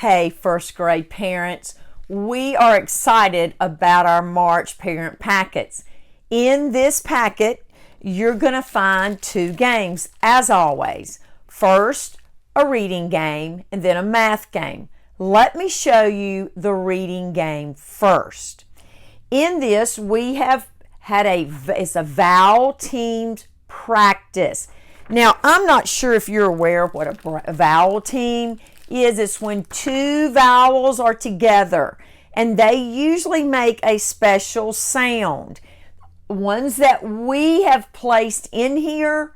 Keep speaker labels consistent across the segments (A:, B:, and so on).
A: Hey, first grade parents, we are excited about our March parent packets. In this packet, you're going to find 2 games, as always. First, a reading game, and then a math game. Let me show you the reading game first. In this, we have had it's a vowel teamed practice. Now, I'm not sure if you're aware of what a vowel team is. It's when 2 vowels are together, and they usually make a special sound. Ones that we have placed in here,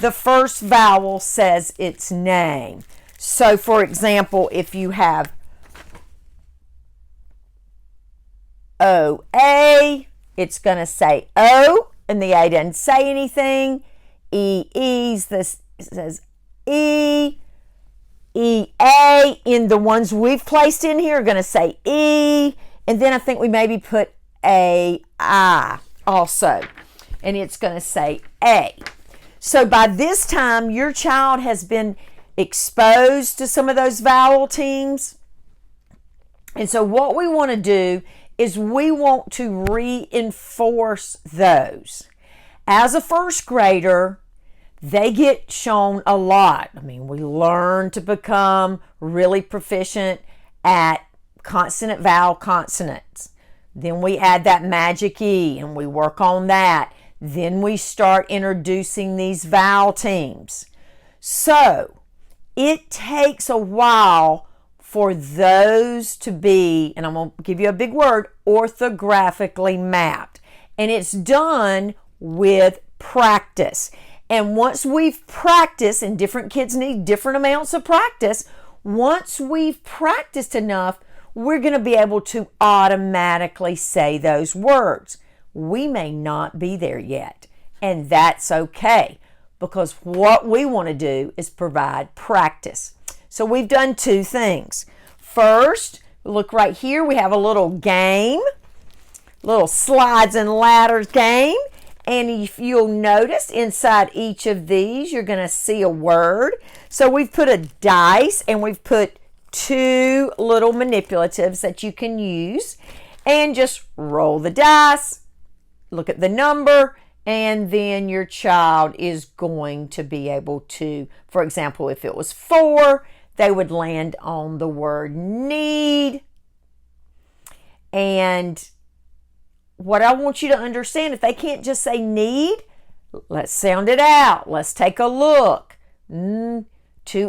A: the first vowel says its name. So, for example, if you have O-A, it's going to say O, and the A doesn't say anything. E-E's, this says E. E-A, in the ones we've placed in here are going to say E. And then I think we maybe put A-I also, and it's going to say A. So by this time, your child has been exposed to some of those vowel teams. And so what we want to do is we want to reinforce those. As a first grader, they get shown a lot. I mean, we learn to become really proficient at consonant, vowel, consonants. Then we add that magic E and we work on that. Then we start introducing these vowel teams. So it takes a while for those to be, and I'm going to give you a big word, orthographically mapped. And it's done with practice. And once we've practiced, and different kids need different amounts of practice, once we've practiced enough, we're going to be able to automatically say those words. We may not be there yet, and that's okay, because what we want to do is provide practice. So we've done 2 things. First, look right here, we have a little game, little slides and ladders game. And if you'll notice, inside each of these, you're going to see a word. So we've put a dice, and we've put 2 little manipulatives that you can use. And just roll the dice, look at the number, and then your child is going to be able to, for example, if it was 4, they would land on the word need. And what I want you to understand, if they can't just say need, let's sound it out. Let's take a look. 2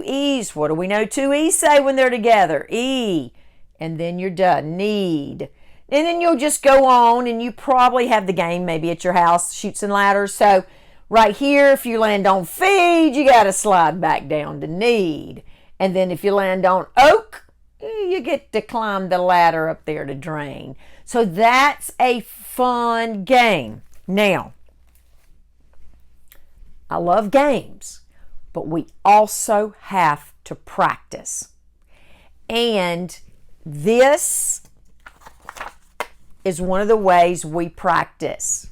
A: E's. What do we know 2 E's say when they're together? E. And then you're done. Need. And then you'll just go on, and you probably have the game maybe at your house, Chutes and Ladders. So right here, if you land on feed, you got to slide back down to need. And then if you land on oak, you get to climb the ladder up there to drain. So that's a fun game. Now, I love games, but we also have to practice. And this is one of the ways we practice.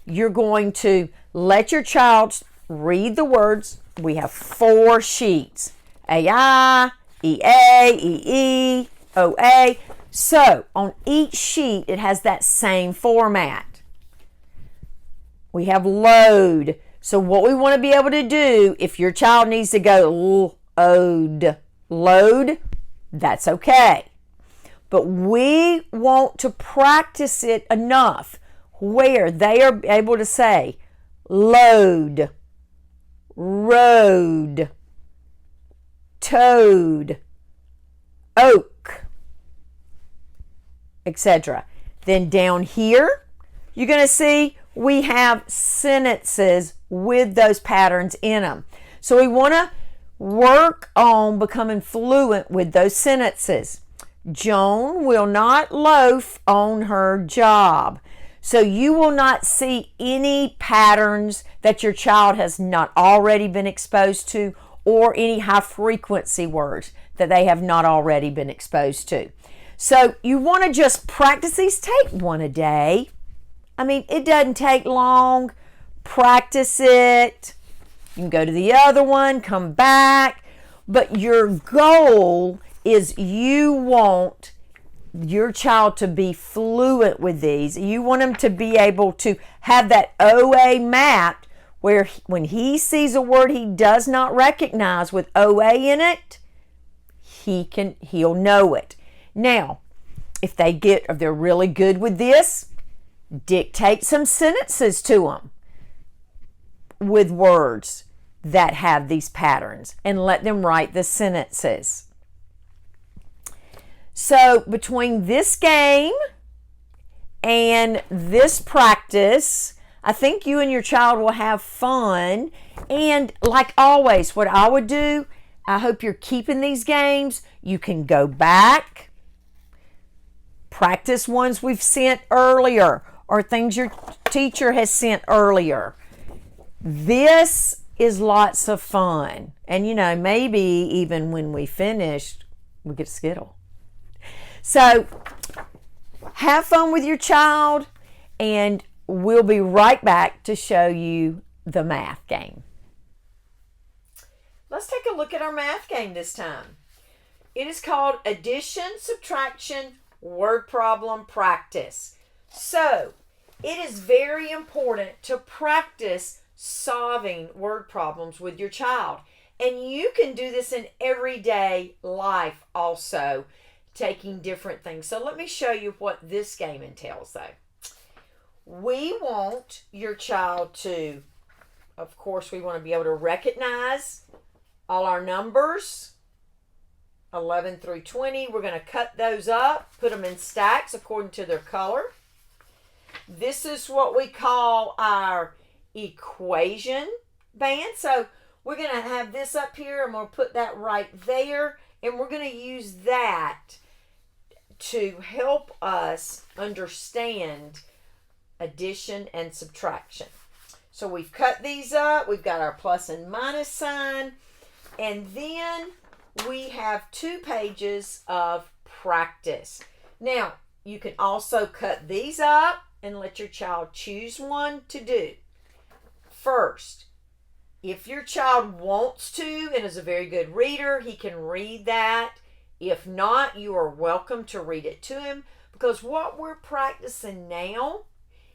A: You're going to let your child read the words. We have 4 sheets. A-I, E-A, E-E, O-A. So on each sheet, it has that same format. We have load. So what we want to be able to do, if your child needs to go load, that's okay. But we want to practice it enough where they are able to say load, road, toad, oak, etc. Then down here, you're going to see we have sentences with those patterns in them. So we want to work on becoming fluent with those sentences. Joan will not loaf on her job. So you will not see any patterns that your child has not already been exposed to, or any high frequency words that they have not already been exposed to. So you want to just practice these. Take 1 a day. I mean, it doesn't take long. Practice it. You can go to the other one, come back. But your goal is you want your child to be fluent with these. You want them to be able to have that OA mapped where when he sees a word he does not recognize with OA in it, he'll know it. Now, if they're really good with this, dictate some sentences to them with words that have these patterns and let them write the sentences. So between this game and this practice, I think you and your child will have fun. And like always, what I would do, I hope you're keeping these games. You can go back, practice ones we've sent earlier or things your teacher has sent earlier. This is lots of fun. And maybe even when we finish, we get a Skittle. So have fun with your child, and we'll be right back to show you the math game. Let's take a look at our math game this time. It is called Addition, Subtraction, Word Problem Practice. So it is very important to practice solving word problems with your child. And you can do this in everyday life also, taking different things. So let me show you what this game entails though. We want your child to, of course, we want to be able to recognize all our numbers, 11 through 20. We're going to cut those up, put them in stacks according to their color. This is what we call our equation band. So we're going to have this up here. I'm going to put that right there. And we're going to use that to help us understand addition and subtraction. So we've cut these up. We've got our plus and minus sign. And then we have 2 pages of practice. Now, you can also cut these up and let your child choose one to do. First, if your child wants to and is a very good reader, he can read that. If not, you are welcome to read it to him, because what we're practicing now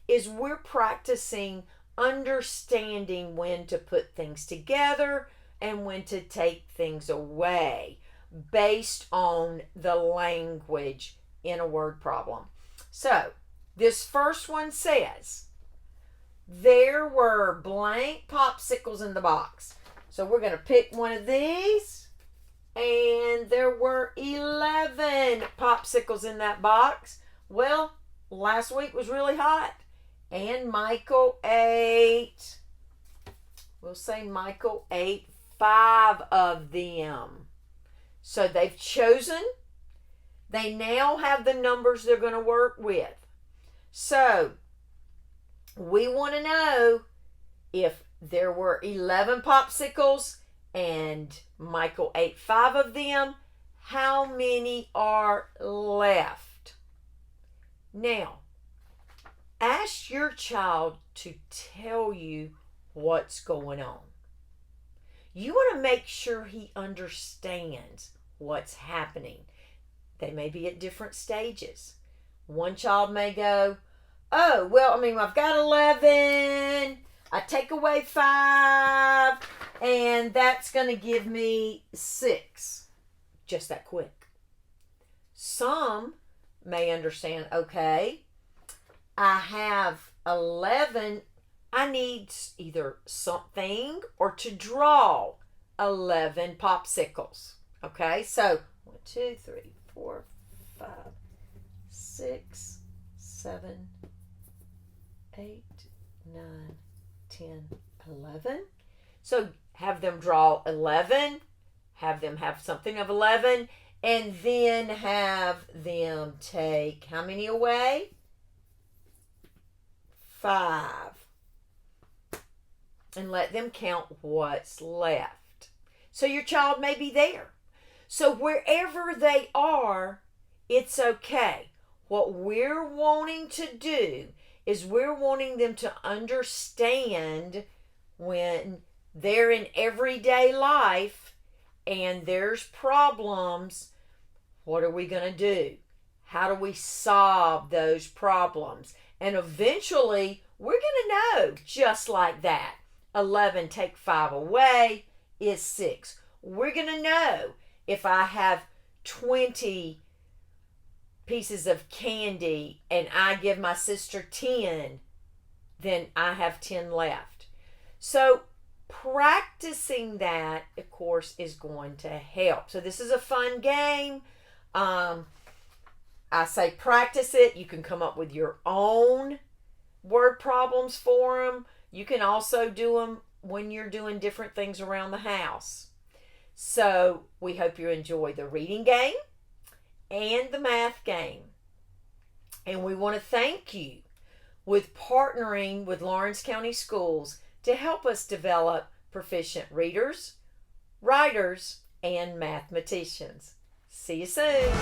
A: is we're practicing understanding when to put things together and when to take things away based on the language in a word problem. So this first one says, there were blank popsicles in the box. So we're going to pick one of these. And there were 11 popsicles in that box. Well, last week was really hot. And Michael ate, we'll say Michael ate 5 of them. So they've chosen. They now have the numbers they're going to work with. So we want to know if there were 11 popsicles and Michael ate 5 of them, how many are left? Now, ask your child to tell you what's going on. You want to make sure he understands what's happening. They may be at different stages. One child may go, oh, well, I've got 11. I take away 5, and that's going to give me 6. Just that quick. Some may understand, okay, I have 11. I need either something or to draw 11 popsicles. Okay, so 1, 2, 3, 4, 5, 6, 7, 8, 9, 10, 11. So have them draw 11, have them have something of 11, and then have them take how many away? 5. And let them count what's left. So your child may be there. So wherever they are, it's okay. What we're wanting to do is we're wanting them to understand when they're in everyday life and there's problems What are we going to do? How do we solve those problems? And eventually, we're going to know just like that. 11, take 5 away is 6. We're going to know if I have 20 pieces of candy and I give my sister 10, then I have 10 left. So practicing that, of course, is going to help. So this is a fun game. I say practice it. You can come up with your own word problems for them. You can also do them when you're doing different things around the house. So we hope you enjoy the reading game and the math game. And we want to thank you with partnering with Lawrence County Schools to help us develop proficient readers, writers, and mathematicians. See you soon.